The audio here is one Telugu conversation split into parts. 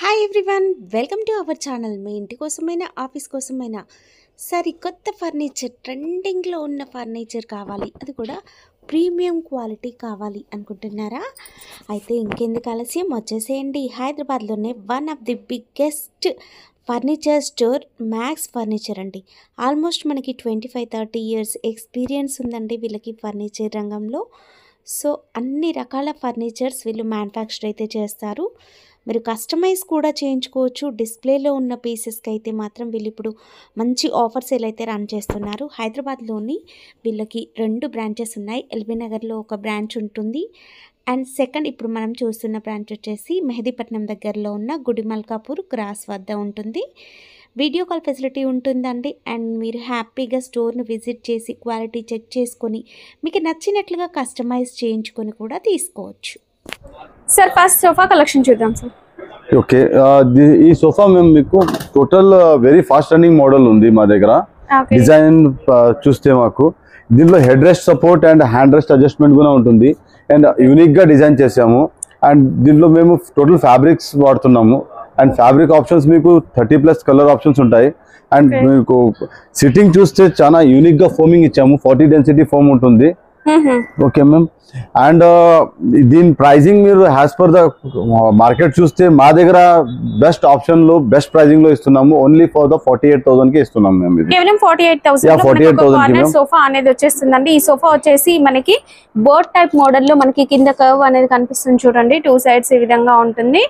Hi everyone, welcome to our channel. మీ ఇంటి కోసమైనా ఆఫీస్ కోసమైనా సరికొత్త ఫర్నిచర్, ట్రెండింగ్లో ఉన్న ఫర్నిచర్ కావాలి, అది కూడా ప్రీమియం క్వాలిటీ కావాలి అనుకుంటున్నారా? అయితే ఇంకెందుకు ఆలస్యం, వచ్చేసేయండి. హైదరాబాద్లోనే one of the biggest furniture store max furniture అండి. ఆల్మోస్ట్ మనకి 25-30 ఇయర్స్ ఎక్స్పీరియన్స్ ఉందండి వీళ్ళకి ఫర్నిచర్ రంగంలో. సో అన్ని రకాల ఫర్నిచర్స్ వీళ్ళు మ్యానుఫ్యాక్చర్ అయితే చేస్తారు. మీరు కస్టమైజ్ కూడా చేయించుకోవచ్చు. డిస్ప్లేలో ఉన్న పీసెస్కి అయితే మాత్రం వీళ్ళు ఇప్పుడు మంచి ఆఫర్స్ అయితే రన్ చేస్తున్నారు. హైదరాబాద్లోని వీళ్ళకి 2 బ్రాంచెస్ ఉన్నాయి. ఎల్బీ నగర్లో ఒక బ్రాంచ్ ఉంటుంది, అండ్ సెకండ్ ఇప్పుడు మనం చూస్తున్న బ్రాంచ్ వచ్చేసి మెహదీపట్నం దగ్గరలో ఉన్న గుడిమల్కాపూర్ క్రాస్ వద్ద ఉంటుంది. వీడియో కాల్ ఫెసిలిటీ ఉంటుందండి, అండ్ మీరు హ్యాపీగా స్టోర్ను విజిట్ చేసి క్వాలిటీ చెక్ చేసుకొని మీకు నచ్చినట్లుగా కస్టమైజ్ చేయించుకొని కూడా తీసుకోవచ్చు. సార్ ఫస్ట్ సోఫా కలెక్షన్ చూద్దాం సార్. ఓకే, ఈ సోఫా మేము మీకు total very fast running model ఉంది మా దగ్గర. డిజైన్ చూస్తే మాకు దీంట్లో head rest support and hand rest adjustment కూడా ఉంటుంది, అండ్ యూనిక్ గా డిజైన్ చేసాము. అండ్ దీంట్లో మేము టోటల్ ఫ్యాబ్రిక్స్ వాడుతున్నాము, అండ్ ఫ్యాబ్రిక్ ఆప్షన్స్ మీకు 30+ కలర్ ఆప్షన్స్ ఉంటాయి. అండ్ మీకు సిట్టింగ్ చూస్తే చాలా యూనిక్ గా ఫోమింగ్ ఇచ్చాము, 40 డెన్సిటీ ఫోమ్ ఉంటుంది. ఓకే మ్యామ్, అండ్ దీని ప్రైజింగ్ మీరు యాజ్ పర్ ద మార్కెట్ చూస్తే మా దగ్గర బెస్ట్ ఆప్షన్ లో బెస్ట్ ప్రైజింగ్ లో ఇస్తున్నాము. ఓన్లీ ఫర్ ద 48,000 కి ఇస్తున్నాము మేము. ఇది కేవలం 48,000 సోఫా అనేది వచ్చేస్తుందండి. ఈ సోఫా వచ్చేసి మనకి బోట్ టైప్ మోడల్ లో మనకి కింద కర్వ్ అనేది కనిపిస్తుంది చూడండి. 2 సైడ్స్ ఈ విధంగా ఉంటుంది,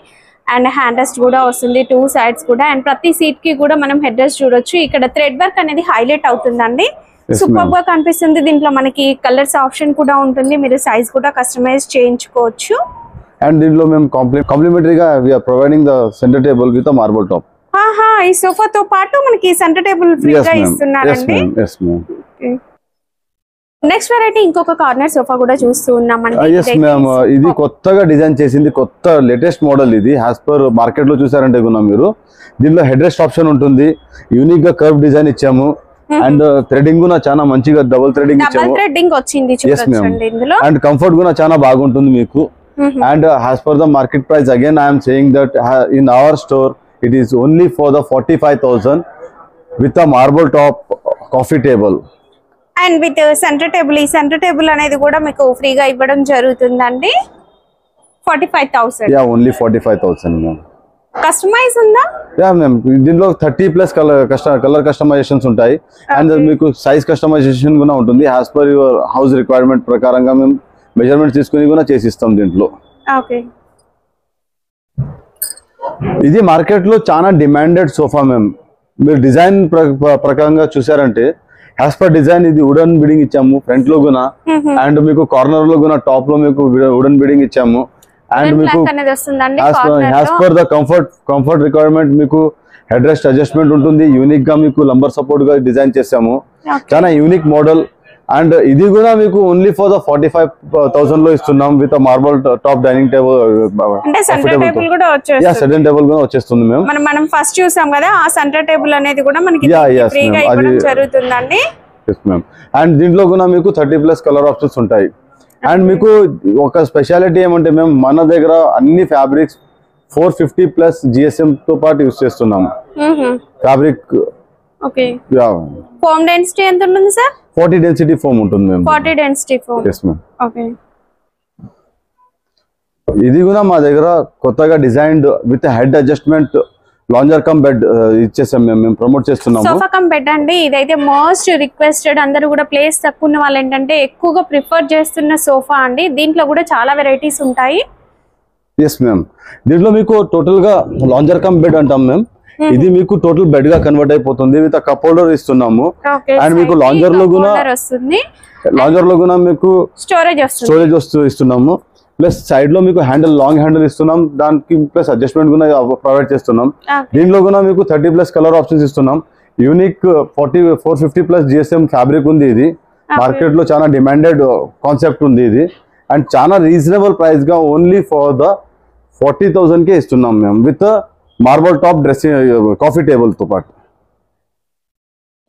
అండ్ హ్యాండ్ రెస్ట్ కూడా వస్తుంది 2 సైడ్స్ కూడా, అండ్ ప్రతి సీట్ కి కూడా మనం హెడ్ రెస్ట్ చూడొచ్చు. ఇక్కడ థ్రెడ్ వర్క్ అనేది హైలైట్ అవుతుందండి. సూపర్ గా కనిపిస్తుంది. దీంట్లో మనకి కలర్స్ ఆప్షన్ కూడా ఉంటుంది, మీరు సైజ్ కూడా కస్టమైజ్ చేయించుకోవచ్చు. అండ్ దీంట్లో మేము కాంప్లిమెంటరీగా we are providing the centre table with marble top. ఈ సోఫా తో పాటు మనకి సెంటర్ టేబుల్ ఫ్రీగా ఇస్తున్నారండి. నెక్స్ట్ వెరైటీ ఇంకొక కార్నర్ సోఫా కూడా చూస్తూ ఉన్నామండి. yes ma'am, ఇది కొత్తగా డిజైన్ చేసింది, కొత్త లేటెస్ట్ మోడల్. ఇది యాజ్ పర్ మార్కెట్ లో చూసారంటే కూడా మీరు దీంట్లో హెడ్ రెస్ట్ ఆప్షన్ ఉంటుంది, యూనిక్ గా కర్వ్ డిజైన్ ఇచ్చాము, అండ్ థ్రెడింగ్ కూడా చాలా మంచిగా డబుల్ థ్రెడింగ్ ఇచ్చాము. అండ్ కంఫర్ట్ కూడా చాలా బాగుంటుంది మీకు. And as per the market price again I'm saying that in our store it is only for the 45,000 with a marble top coffee table and with centre table. ఈ సెంటర్ టేబుల్ అనేది కూడా మీకు ఫ్రీగా ఇవ్వడం జరుగుతుందండి. 45,000. Yeah, only 45,000. కస్టమైజ్ ఉందా? యా మ్యామ్, దీంట్లో 30+ కలర్ కస్టమైజేషన్స్ ఉంటాయి, అండ్ మీకు సైజ్ కస్టమైజేషన్ కూడా ఉంటుంది. As per your house requirement ప్రకారంగా మేము మెజర్మెంట్ తీసుకుని కూడా చేసిస్తాం దీంట్లో. ఓకే, ఇది మార్కెట్ లో చాలా డిమాండెడ్ సోఫా మ్యామ్. మీరు డిజైన్ ప్రకారంగా చూసారంటే యాజ్ పర్ డిజైన్ ఇది వుడెన్ బిడింగ్ ఇచ్చాము ఫ్రంట్ లో కూడా, అండ్ మీకు కార్నర్ లో కూడా టాప్ లో మీకు వుడెన్ బిడింగ్ ఇచ్చాము. అండ్ మీకు as per the comfort requirement మీకు హెడ్ రెస్ట్ అడ్జస్ట్మెంట్ ఉంటుంది. యూనిక్ గా మీకు లంబర్ సపోర్ట్ గా డిజైన్ చేసాము, చాలా యూనిక్ మోడల్. అండ్ ఇది కూడా మీకు ఓన్లీ ఫర్ ద 45,000 లో ఇస్తున్నాం with marble top dining table. Centre table కూడా వచ్చేస్తుంది మేము. మనం ఫస్ట్ చూసాం కదా, ఆ సెంటర్ టేబుల్ అనేది కూడా మనకి ఫ్రీగా ఇవ్వడం జరుగుతుందండి. yes ma'am, అండ్ దీంట్లో కూడా మీకు 30+ కలర్ ఆప్షన్స్ ఉంటాయి. అండ్ మీకు ఒక స్పెషాలిటీ ఏమంటే మేము మన దగ్గర అన్ని ఫ్యాబ్రిక్స్ 450+ GSM తో పాటు యూస్ చేస్తున్నాము. ఫ్యాబ్రిక్ ఓకే, ఫోమ్ డెన్సిటీ ఎంత ఉంటుంది సార్? 40 డెన్సిటీ ఫోమ్ ఉంటుంది మేము. 40 density foam. yes ma'am. Okay, ఇది కూడా మా దగ్గర కొత్తగా designed with head adjustment lounger cum bed ఇచ్చేసాం మేము ప్రమోట్ చేస్తున్నాము. సోఫా కమ్ బెడ్ అండి, ఇదైతే మోస్ట్ రిక్వెస్టెడ్. అందరూ కూడా ప్లేస్ తక్కువ ఉన్న వాళ్ళు ఏంటంటే ఎక్కువగా ప్రిఫర్ చేస్తున్న సోఫా అండి. దీంట్లో కూడా చాలా వెరైటీస్ ఉంటాయి. ఎస్ మ్యామ్, దీంట్లో మీకు టోటల్ గా లాంజర్ కమ్ బెడ్ అంటాం మేము. ఇది మీకు టోటల్ బెడ్ గా కన్వర్ట్ అయిపోతుంది, విత్ కప్ హోల్డర్ ఇస్తున్నాము. అండ్ మీకు లాంజర్ లో కూడా మీకు స్టోరేజ్ ఇస్తున్నాము. ప్లస్ సైడ్ లో మీకు లాంగ్ హ్యాండిల్ ఇస్తున్నాం, దానికి ప్లస్ అడ్జస్ట్మెంట్ కూడా ప్రొవైడ్ చేస్తున్నాం. దీంట్లో కూడా మీకు 30+ కలర్ ఆప్షన్స్ ఇస్తున్నాం. యూనిక్ 450+ GSM ఫ్యాబ్రిక్ ఉంది. ఇది మార్కెట్ లో చాలా డిమాండెడ్ కాన్సెప్ట్ ఉంది ఇది, అండ్ చాలా రీజనబుల్ ప్రైస్ గా ఓన్లీ ఫర్ ద 40,000 కే ఇస్తున్నాం మేము with marble top dressing coffee table తో పాటు.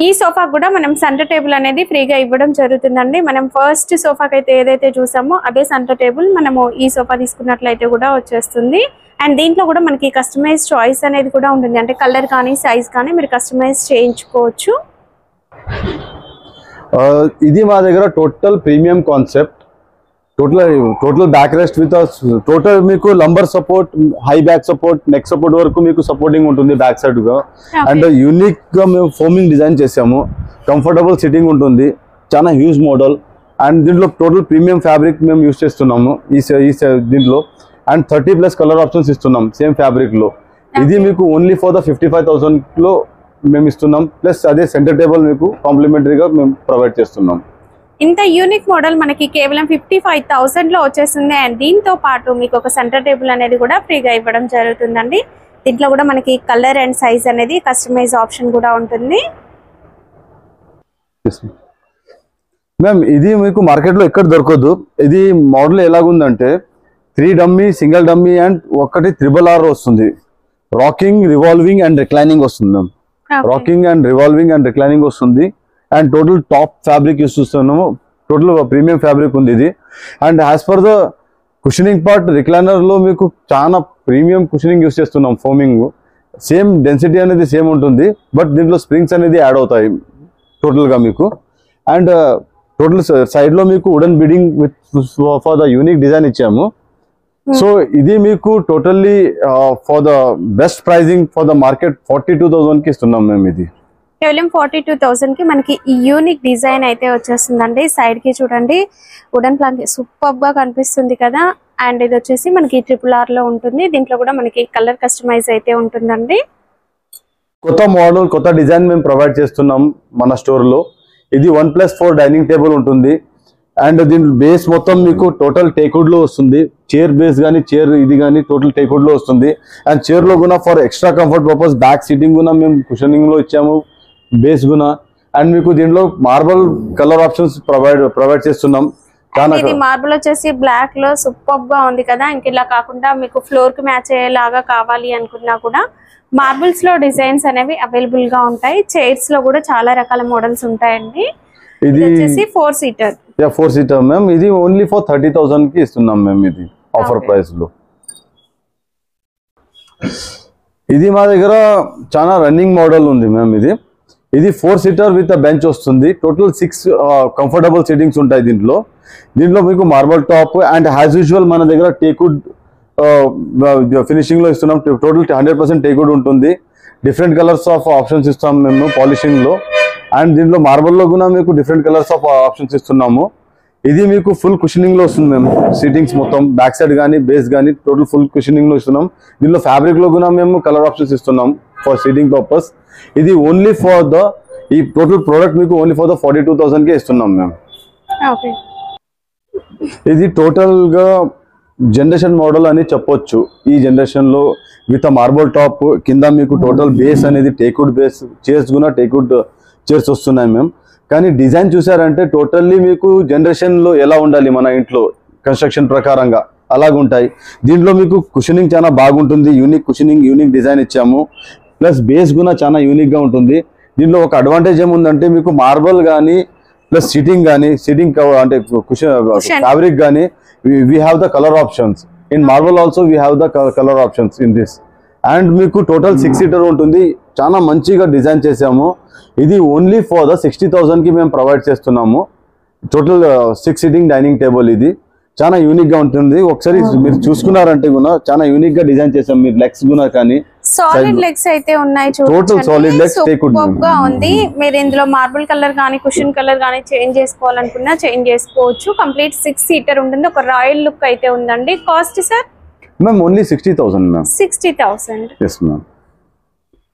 ఈ సోఫా కూడా మనం సెంటర్ టేబుల్ అనేది ఫ్రీగా ఇవ్వడం జరుగుతుందండి. మనం ఫస్ట్ సోఫాకి అయితే ఏదైతే చూసామో అదే సెంటర్ టేబుల్ మనము ఈ సోఫా తీసుకున్నట్లయితే కూడా వచ్చేస్తుంది. అండ్ దీంట్లో కూడా మనకి కస్టమైజ్ చాయిస్ అనేది కూడా ఉంటుంది. అంటే కలర్ కానీ సైజ్ కానీ మీరు కస్టమైజ్ చేయించుకోవచ్చు. ఇది మా దగ్గర total premium concept, total back rest with total మీకు lumbar support, high back support, neck support వరకు మీకు సపోర్టింగ్ ఉంటుంది బ్యాక్ సైడ్ గా. అండ్ యూనిక్ గా మేము ఫోమింగ్ డిజైన్ చేసాము. కంఫర్టబుల్ సిట్టింగ్ ఉంటుంది, చాలా హ్యూజ్ మోడల్. అండ్ దీంట్లో టోటల్ ప్రీమియం ఫ్యాబ్రిక్ మేము యూజ్ చేస్తున్నాము దీంట్లో. అండ్ 30+ కలర్ ఆప్షన్స్ ఇస్తున్నాం సేమ్ ఫ్యాబ్రిక్ లో. ఇది మీకు ఓన్లీ ఫర్ ద 55,000 లో మేము ఇస్తున్నాం. ప్లస్ అదే సెంటర్ టేబుల్ మీకు కాంప్లిమెంటరీగా మేము ప్రొవైడ్ చేస్తున్నాం. ఇంత యూనిక్ మోడల్ మనకి కేవలం 55,000 లో వచ్చేస్తుంది. అండ్ దీంతో పాటు మీకు ఒక సెంటర్ టేబుల్ అనేది కూడా ఫ్రీగా ఇవ్వడం జరుగుతుందండి. దీంట్లో కూడా మనకి కలర్ అండ్ సైజ్ అనేది కస్టమైజ్ ఆప్షన్ కూడా ఉంటుంది. మ్యామ్ ఇది మీకు మార్కెట్లో ఎక్కడ దొరకదు. ఇది మోడల్ ఎలాగుందంటే 3 డమ్మీ, సింగిల్ డమ్మీ అండ్ ఒకటి RRR వస్తుంది. రాకింగ్, రివాల్వింగ్ అండ్ రిక్లైనింగ్ వస్తుంది ma'am. Rocking and revolving and reclining వస్తుంది. And total top fabric use చేస్తున్నాము. టోటల్ ప్రీమియం ఫ్యాబ్రిక్ ఉంది ఇది. And as per the cushioning part, recliner లో మీకు చాలా ప్రీమియం కుషనింగ్ యూస్ చేస్తున్నాం. ఫోమింగ్ సేమ్ డెన్సిటీ అనేది సేమ్ ఉంటుంది, బట్ దీంట్లో స్ప్రింగ్స్ అనేది యాడ్ అవుతాయి టోటల్ గా మీకు. అండ్ టోటల్ సైడ్ లో మీకు wooden beading with for the unique design ఇచ్చాము. సో ఇది మీకు totally for the best pricing for the market 42,000 కి ఇస్తున్నాం మేము. ఇది కేవలం 42,000 కి మనకి ఈ యూనిక్ డిజైన్ అయితే వచ్చేస్తుందండి. సైడ్ కి చూడండి వుడెన్ ప్లాంక్ సూపర్ గా కనిపిస్తుంది కదా. అండ్ ఇది వచ్చేసి మనకి RRR లో ఉంటుంది. దీంట్లో కూడా మనకి కలర్ కస్టమైజ్ అయితే ఉంటుందండి. కొత్త మోడల్, కొత్త డిజైన్ మేము ప్రొవైడ్ చేస్తున్నాం మన స్టోర్ లో. ఇది 1+4 డైనింగ్ టేబుల్ ఉంటుంది. అండ్ దీని బేస్ మొత్తం మీకు టోటల్ టేక్వుడ్ లో వస్తుంది. చైర్ బేస్ కానీ చైర్ ఇది కానీ టోటల్ టేక్వుడ్ లో వస్తుంది. అండ్ చైర్ లో కూడా for extra comfort purpose back seating కూడా మేము కుషనింగ్ లో ఇచ్చాము బేస్ కూడా. అండ్ మీకు దీంట్లో మార్బల్ కలర్ ఆప్షన్స్ ప్రొవైడ్ చేస్తున్నాం. ఇది మార్బుల్ వచ్చేసి బ్లాక్ లో సూపర్ గా ఉంది కదా. ఇంక ఇలా కాకుండా మీకు ఫ్లోర్ కి మ్యాచ్ అయ్యేలాగా కావాలి అనుకున్నా కూడా మార్బుల్స్ లో డిజైన్స్ అనేవి అవైలబుల్ గా ఉంటాయి. చైర్స్ లో కూడా చాలా రకాల మోడల్స్ ఉంటాయండి. ఇది వచ్చేసి 4 సీటర్. 4 seater ma'am. ఇది ఓన్లీ ఫర్ 30,000 కి ఇస్తున్నాం మేము ఇది ఆఫర్ ప్రైస్ లో. ఇది మా దగ్గర చాలా రన్నింగ్ మోడల్ ఉంది మ్యామ్. ఇది 4 సీటర్ విత్ బెంచ్ వస్తుంది. టోటల్ 6 కంఫర్టబుల్ సిట్టింగ్స్ ఉంటాయి దీంట్లో. మీకు marble top and as usual మన దగ్గర టేక్వుడ్ ఫినిషింగ్ లో ఇస్తున్నాం. టోటల్ 100% టేక్వుడ్ ఉంటుంది. డిఫరెంట్ కలర్స్ ఆఫ్ ఆప్షన్స్ ఇస్తాం మేము పాలిషింగ్ లో. అండ్ దీంట్లో మార్బల్ లో కూడా మీకు డిఫరెంట్ కలర్స్ ఆఫ్ ఆప్షన్స్ ఇస్తున్నాము. ఇది మీకు ఫుల్ కుషనింగ్ లో వస్తుంది మేము. సీటింగ్స్ మొత్తం బ్యాక్ సైడ్ కానీ బేస్ కానీ టోటల్ ఫుల్ కుషనింగ్ లో ఇస్తున్నాం. దీంట్లో ఫ్యాబ్రిక్ లో కూడా మేము కలర్ ఆప్షన్స్ ఇస్తున్నాం ఫర్ సీటింగ్ పర్పస్. ఇది ఓన్లీ ఫర్ ద ఈ టోటల్ ప్రోడక్ట్ మీకు ఓన్లీ ఫర్ ద 42,000 కే ఇస్తున్నాం మేము. ఇది టోటల్ గా జనరేషన్ మోడల్ అని చెప్పొచ్చు. ఈ జనరేషన్ లో విత్ మార్బల్ టాప్ కింద మీకు టోటల్ బేస్ అనేది టేక్వుడ్ బేస్, చైర్స్ కూడా టేక్వుడ్ చైర్స్ వస్తున్నాయి మేము. కానీ డిజైన్ చూసారంటే టోటల్లీ మీకు జనరేషన్ లో ఎలా ఉండాలి మన ఇంట్లో కన్స్ట్రక్షన్ ప్రకారంగా అలాగుంటాయి. దీంట్లో మీకు కుషనింగ్ చాలా బాగుంటుంది. యూనిక్ కుషనింగ్, యూనిక్ డిజైన్ ఇచ్చాము. ప్లస్ బేస్ కూడా చాలా యూనిక్ గా ఉంటుంది. దీంట్లో ఒక అడ్వాంటేజ్ ఏముందంటే మీకు మార్బల్ కానీ ప్లస్ సీటింగ్ అంటే ఫ్యాబ్రిక్ కానీ we have the colour options. In marble also we have the colour options in this. And మీకు టోటల్ 6 సీటర్ ఉంటుంది. చాలా మంచిగా డిజైన్ చేసాము. ఇది ఓన్లీ ఫర్ ద 60,000 కి మేము ప్రొవైడ్ చేస్తున్నాము. Total 6 seating dining table. ఇది చాలా యూనిక్ గా ఉంటుంది. ఒకసారి మీరు చూసుకున్నారంటే కూడా చాలా యూనిక్ గా డిజైన్ చేసాం. మీరు లెగ్స్ కూడా కానీ సాలిడ్ లెగ్స్ అయితే ఉన్నాయి. టోటల్ సాలిడ్ లెగ్స్ సూపర్ గా ఉంది. మీరు ఇందులో మార్బుల్ కలర్ కానీ కుషన్ కలర్ కానీ చేంజ్ చేసుకోవాలనుకున్నా చేంజ్ చేసుకోవచ్చు. కంప్లీట్ 6 సీటర్ ఉంటుంది. ఒక రాయల్ లుక్ అయితే ఉందండి. Cost sir ma'am only 60,000 ma'am. 60,000. yes ma'am.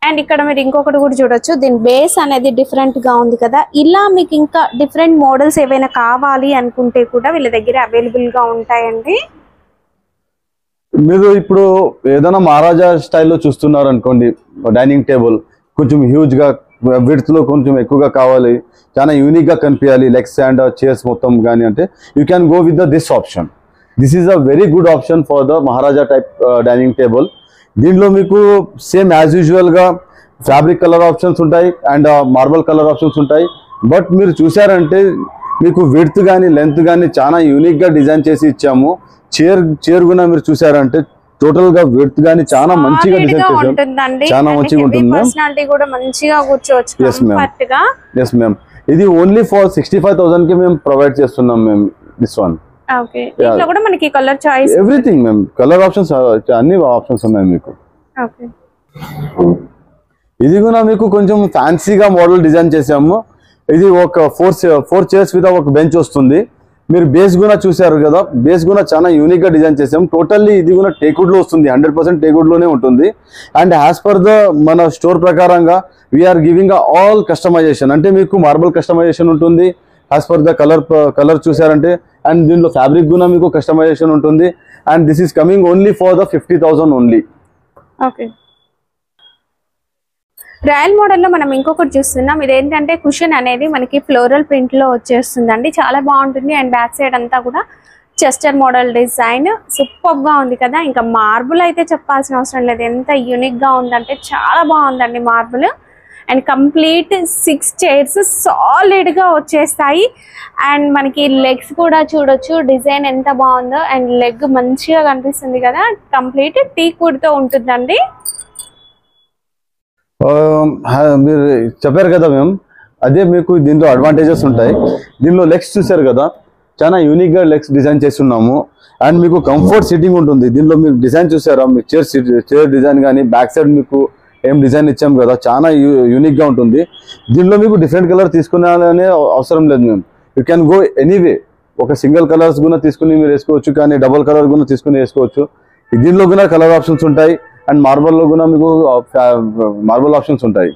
And ఇక్కడ మీరు ఇంకొకటి కూడా చూడొచ్చు. దీని బేస్ అనేది డిఫరెంట్ గా ఉంది కదా. ఇలా మీకు ఇంకా డిఫరెంట్ మోడల్స్ ఏవైనా కావాలి అనుకుంటే కూడా వీళ్ళ దగ్గర అవైలబుల్ గా ఉంటాయండి. మీరు ఇప్పుడు ఏదైనా మహారాజా స్టైల్లో చూస్తున్నారు అనుకోండి, డైనింగ్ టేబుల్ కొంచెం హ్యూజ్ గా విడ్త్ లో కొంచెం ఎక్కువగా కావాలి, చాలా యూనిక్ గా కనిపించాలి లెగ్స్ అండ్ చైర్స్ మొత్తం కానీ అంటే you can go with this option. This is a very good option for the Maharaja type dining table. దీంట్లో మీకు సేమ్ యాజ్ యూజువల్ గా ఫ్యాబ్రిక్ కలర్ ఆప్షన్స్ ఉంటాయి అండ్ మార్బల్ కలర్ ఆప్షన్స్ ఉంటాయి. బట్ మీరు చూసారంటే మీకు విడ్త్ కానీ లెంత్ కానీ చాలా యూనిక్ గా డిజైన్ చేసి ఇచ్చాము. చైర్ కూడా మీరు చూసారంటే టోటల్ గా విడ్త్ గానీ చాలా మంచిగా డిజైన్ చేశారు, చాలా మంచిగా ఉంటుంది. పర్సనాలిటీ కూడా మంచిగా కూర్చోవచ్చు కంఫర్ట్ గా. yes ma'am, ఇది ఓన్లీ ఫర్ 65,000 కి మేము ప్రొవైడ్ చేస్తున్నాం మేము దిస్ వన్. ఓకే, దీంట్లో కూడా మనకి colour choice everything ma'am, colour options అన్ని ఆప్షన్స్ ఉన్నాయి మీకు. ఓకే, ఇది కూడా మీకు కొంచెం ఫ్యాన్సీగా మోడల్ డిజైన్ చేసాము. ఇది ఒక ఫోర్ చైర్స్ మీద ఒక బెంచ్ వస్తుంది. మీరు బేస్ కూడా చూసారు కదా, బేస్ కూడా చాలా యూనిక్ గా డిజైన్ చేసాము. టోటల్లీ ఇది కూడా టేక్వుడ్ లో వస్తుంది, 100% టేక్వుడ్ లోనే ఉంటుంది. అండ్ యాజ్ పర్ ద మన స్టోర్ ప్రకారంగా వీఆర్ గివింగ్ ఆల్ కస్టమైజేషన్, అంటే మీకు మార్బల్ కస్టమైజేషన్ ఉంటుంది యాజ్ పర్ ద కలర్ చూసారంటే. అండ్ దీనిలో ఫ్యాబ్రిక్ కూడా మీకు కస్టమైజేషన్ ఉంటుంది. And this is coming only for the 50,000 only. Okay, royal model లో మనం ఇంకొకటి చూస్తున్నాం. ఇదేంటంటే కుషన్ అనేది మనకి ఫ్లోరల్ ప్రింట్ లో వచ్చేస్తుందండి, చాలా బాగుంటుంది. అండ్ బ్యాక్ సైడ్ అంతా కూడా చెస్టర్ మోడల్ డిజైన్ సూపర్ గా ఉంది కదా. ఇంకా మార్బుల్ అయితే చెప్పాల్సిన అవసరం లేదు, ఎంత యూనిక్ గా ఉందంటే చాలా బాగుందండి marble. And complete 6 chairs solid గా వచ్చేస్తాయి. అండ్ మనకి లెగ్స్ కూడా చూడొచ్చు డిజైన్ ఎంత బాగుందో. అండ్ లెగ్ మంచిగా కనిపిస్తుంది కదా, కంప్లీట్ టీక్వుడ్ తో ఉంటుందండి. మీరు చెప్పారు కదా మేము, అదే మీకు దీంట్లో అడ్వాంటేజెస్ ఉంటాయి. దీనిలో లెగ్స్ చూసారు కదా, చాలా యూనిక్ గా లెగ్స్ డిజైన్ చేస్తున్నాము. అండ్ మీకు కంఫర్ట్ సిట్టింగ్ ఉంటుంది. దీనిలో మీరు డిజైన్ చూసారా, మీకు చైర్ డిజైన్ కానీ బ్యాక్ సైడ్ మీకు ఏం డిజైన్ ఇచ్చాం కదా, చాలా యూనిక్ గా ఉంటుంది. దీనిలో మీకు డిఫరెంట్ కలర్ తీసుకునే అవసరం లేదు మేము. యూ క్యాన్ గో ఎనీవే, ఒక సింగిల్ కలర్స్ కూడా తీసుకుని మీరు వేసుకోవచ్చు, కానీ డబుల్ కలర్ కూడా తీసుకుని వేసుకోవచ్చు. దీనిలో కూడా కలర్ ఆప్షన్స్ ఉంటాయి. అండ్ మార్బల్ లో కూడా మీకు మార్బల్ ఆప్షన్స్ ఉంటాయి.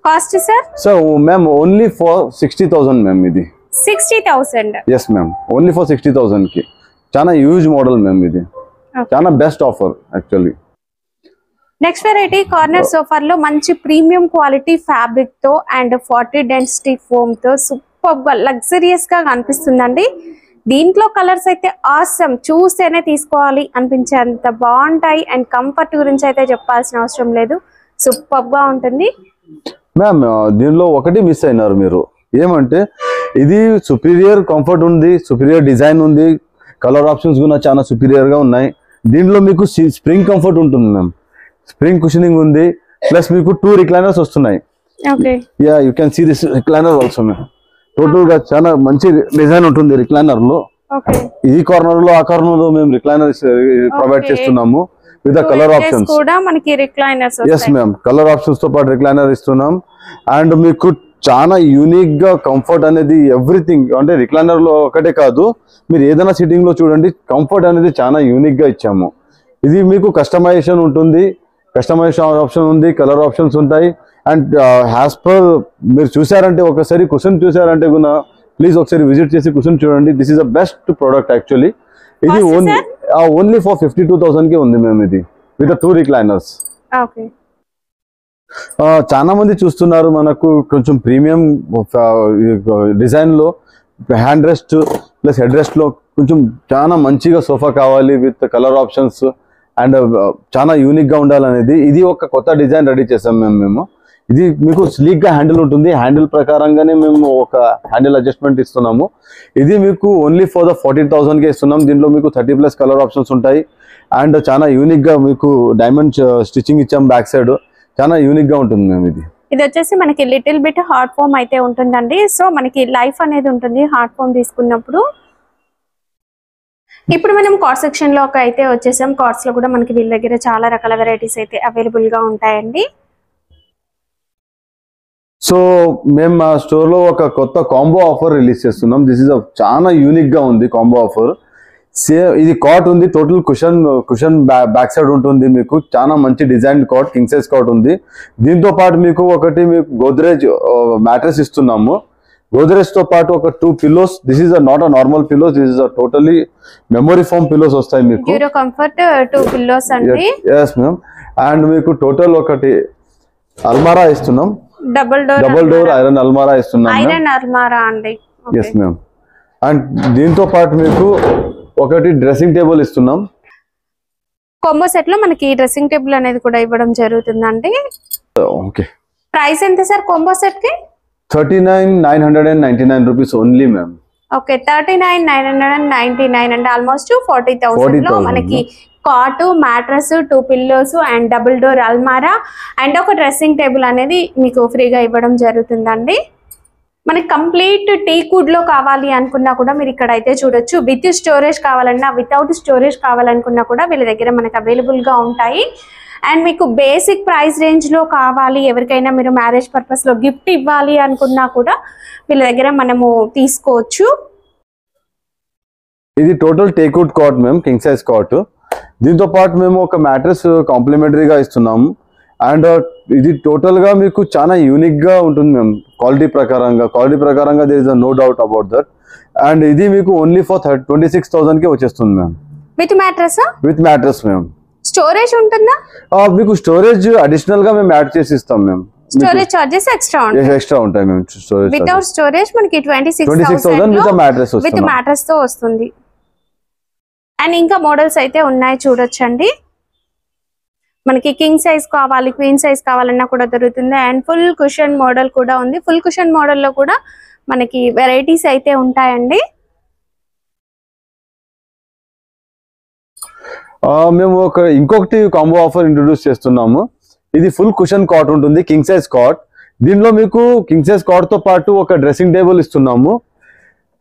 Cost sir? So ma'am only for 60,000 ma'am. ఇది 60,000? ఎస్ మ్యామ్, ఓన్లీ ఫర్ 60,000 కి. చాలా యూజ్ మోడల్ మ్యామ్, ఇది చాలా best offer actually. Next variety corner sofa లో మంచి ప్రీమియం క్వాలిటీ ఫ్యాబ్రిక్ తో అండ్ 40 డెన్సిటీ ఫోమ్ తో సూపర్ గా లగ్జరియస్ గా కనిపిస్తుందండి. దీంట్లో కలర్స్ అయితే ఆసమ్, చూస్తేనే తీసుకోవాలి అనిపించేంత బాగుంటాయి. అండ్ కంఫర్ట్ గురించి అయితే చెప్పాల్సిన అవసరం లేదు, సూపర్ గా ఉంటుంది. మ్యామ్ దీనిలో ఒకటి మిస్ అయినారు మీరు, ఏమంటే ఇది సుపీరియర్ కంఫర్ట్ ఉంది, సుపీరియర్ డిజైన్ ఉంది, కలర్ ఆప్షన్స్ కూడా చాలా సుపీరియర్ గా ఉన్నాయి. దీంట్లో మీకు స్ప్రింగ్ కంఫర్ట్ ఉంటుంది మ్యామ్, స్ప్రింగ్ కుషనింగ్ ఉంది. ప్లస్ మీకు 2 రిక్లైనర్స్ వస్తున్నాయి. Okay, ya you can see this recliner also ma'am. Total గా చాలా మంచి డిజైన్ ఉంటుంది రిక్లైనర్ లో. ఈ కార్నర్ లో ఆ కార్నర్ లో మేము రిక్లైనర్ ప్రొవైడ్ చేస్తున్నాము విత్ కలర్ ఆప్షన్స్ కూడా మనకి recliners. Yes ma'am, colour options తో పాటు రిక్లైనర్ ఇస్తున్నాం. అండ్ మీకు చాలా యూనిక్ గా కంఫర్ట్ అనేది ఎవ్రీథింగ్, అంటే రిక్లైనర్ లో ఒకటే కాదు, మీరు ఏదైనా సిట్టింగ్ లో చూడండి కంఫర్ట్ అనేది చాలా యూనిక్ గా ఇచ్చాము. ఇది మీకు కస్టమైజేషన్ ఉంటుంది, కస్టమైజేషన్ ఆప్షన్ ఉంది, కలర్ ఆప్షన్స్ ఉంటాయి. అండ్ యాజ్ పర్ మీరు చూసారంటే ఒకసారి కుషన్ చూసారంటే కూడా ప్లీజ్ ఒకసారి విజిట్ చేసి కుషన్ చూడండి. This is the best product actually. ఇది ఓన్లీ ఫర్ 52,000 కి ఉంది మేము, ఇది విత్ 2 రిక్లైనర్స్. చాలా మంది చూస్తున్నారు మనకు కొంచెం ప్రీమియం డిజైన్ లో hand rest plus head rest లో కొంచెం చాలా మంచిగా సోఫా కావాలి విత్ కలర్ ఆప్షన్స్ అండ్ చాలా యూనిక్ గా ఉండాలనేది ఇది ఒక కొత్త డిజైన్ రెడీ చేసాం మేము. ఇది మీకు స్లీక్ గా హ్యాండిల్ ఉంటుంది, హ్యాండిల్ ప్రకారంగానే మేము ఒక హ్యాండిల్ అడ్జస్ట్మెంట్ ఇస్తున్నాము. ఇది మీకు ఓన్లీ ఫర్ ద 40,000 కే ఇస్తున్నాం. దీంట్లో మీకు 30+ కలర్ ఆప్షన్స్ ఉంటాయి. అండ్ చాలా యూనిక్ గా మీకు డైమండ్ స్టిచ్చింగ్ ఇచ్చాం బ్యాక్ సైడ్, చాలా యూనిక్ గా ఉంటుంది మేము. ఇది వచ్చేసి మనకి లిటిల్ బిట్ హార్డ్ ఫోమ్ అయితే ఉంటుందండి. సో మనకి లైఫ్ అనేది ఉంటుంది హార్డ్ ఫోమ్ తీసుకున్నప్పుడు. ఇప్పుడు మనం కార్డ్ సెక్షన్ లో అయితే వచ్చేసాం. కార్డ్స్ లో కూడా మనకి వీళ్ళ దగ్గర చాలా రకాల వెరైటీస్ అయితే అవైలబుల్ గా ఉంటాయండి. సో మేము మా స్టోర్ లో ఒక కొత్త కాంబో ఆఫర్ రిలీజ్ చేస్తున్నాం. దిస్ ఇస్ చాలా యూనిక్ గా ఉంది కాంబో ఆఫర్. ఇది కాట్ ఉంది, టోటల్ కుషన్ బ్యాక్ సైడ్ ఉంటుంది. మీకు చాలా మంచి design cot, king size cot ఉంది. దీంతో పాటు మీకు ఒకటి మీకు గోద్రేజ్ మ్యాట్రెస్ ఇస్తున్నాము. గోద్రేజ్ తో పాటు ఒక 2 pillows. This is not a normal pillows, this is totally memory foam pillows వస్తాయి మీకు. జీరో కంఫర్ట్ 2 పిల్లోస్ అండి. yes ma'am. అండ్ మీకు టోటల్ ఒకటి అల్మారా ఇస్తున్నాం, డబుల్ డోర్ ఐరన్ అల్మారా ఇస్తున్నాం. ఐరన్ అల్మారా అండి. yes ma'am. అండ్ దీంతో పాటు మీకు ఒకటి డ్రెస్సింగ్ టేబుల్ ఇస్తున్నాం. కాంబో సెట్ లో మనకి డ్రెస్సింగ్ టేబుల్ అనేది కూడా ఇవ్వడం జరుగుతుందండి. ఓకే. ప్రైస్ ఎంత సార్ కాంబో సెట్ కి? 39,999 రూపీస్ ఓన్లీ మ్యామ్. ఓకే 39,999 అంటే ఆల్మోస్ట్ 40,000 లో మనకి cot, mattress, 2 pillows and double door అల్మారా అండ్ ఒక డ్రెస్సింగ్ టేబుల్ అనేది మీకు ఫ్రీగా ఇవ్వడం జరుగుతుందండి. మనకి కంప్లీట్ టీకుడ్ లో కావాలి అనుకున్నా కూడా మీరు ఇక్కడ అయితే చూడొచ్చు. విత్ స్టోరేజ్ కావాలన్నా, వితౌట్ స్టోరేజ్ కావాలనుకున్నా కూడా వీళ్ళ దగ్గర మనకి అవైలబుల్ గా ఉంటాయి. అండ్ మీకు బేసిక్ ప్రైస్ రేంజ్ లో కావాలి, ఎవరికైనా మీరు మ్యారేజ్ పర్పస్ లో గిఫ్ట్ ఇవ్వాలి అనుకున్నా కూడా వీళ్ళ దగ్గర మనము తీసుకోవచ్చు. ఇది total teakwood cot ma'am, king size cot. దీంతో పాటు మేము ఒక మ్యాట్రెస్ కాంప్లిమెంటరీగా ఇస్తున్నాము. అండ్ ఇది టోటల్ గా మీకు చాలా యూనిక్ గా ఉంటుంది మ్యామ్. క్వాలిటీ ప్రకారంగా there is no doubt about that. And ఇది మీకు ఓన్లీ ఫర్ 26,000 కి వచ్చేస్తుంది ma'am. With mattress? With mattress ma'am. Storage ఉంటుందా? మీకు స్టోరేజ్ అడిషనల్ గా మేము యాడ్ చేసి ఇస్తాం మ్యామ్. స్టోరేజ్ చార్జెస్ ఎక్స్ట్రా ఉంటాయి మ్యామ్. స్టోరేజ్ వితౌట్ స్టోరేజ్ మనకి 26,000 విత్ మ్యాట్రస్ తో వస్తుంది. అండ్ ఇంకా మోడల్స్ అయితే ఉన్నాయి చూడొచ్చండి. మనకి కింగ్ సైజ్ కావాలి, క్వీన్ సైజ్ కావాలన్నా కూడా దొరుకుతుంది. అండ్ ఫుల్ కుషన్ మోడల్ కూడా ఉంది. ఫుల్ కుషన్ మోడల్ లో కూడా మనకి వెరైటీస్ అయితే ఉంటాయండి. మేము ఇంకొకటి కాంబో ఆఫర్ ఇంట్రొడ్యూస్ చేస్తున్నాము. ఇది ఫుల్ కుషన్ కాట్ ఉంటుంది, కింగ్ సైజ్ కాట్. దీనిలో మీకు కింగ్ సైజ్ కాట్ తో పాటు ఒక డ్రెస్సింగ్ టేబుల్ ఇస్తున్నాము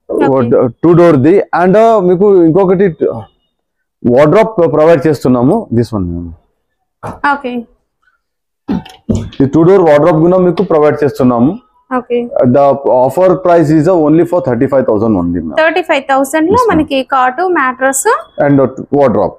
2 డోర్ ది. అండ్ మీకు ఇంకొకటి వార్డ్రోబ్ ప్రొవైడ్ చేస్తున్నాము. దిస్ వన్ ఓకే, ఈ 2 డోర్ వార్డ్రోబ్ కూడా మీకు ప్రొవైడ్ చేస్తున్నాము. Okay, the offer price is only for 35,000 only. 35,000 లో మనకి కాట్, మ్యాట్రస్ అండ్ వార్డ్రోబ్.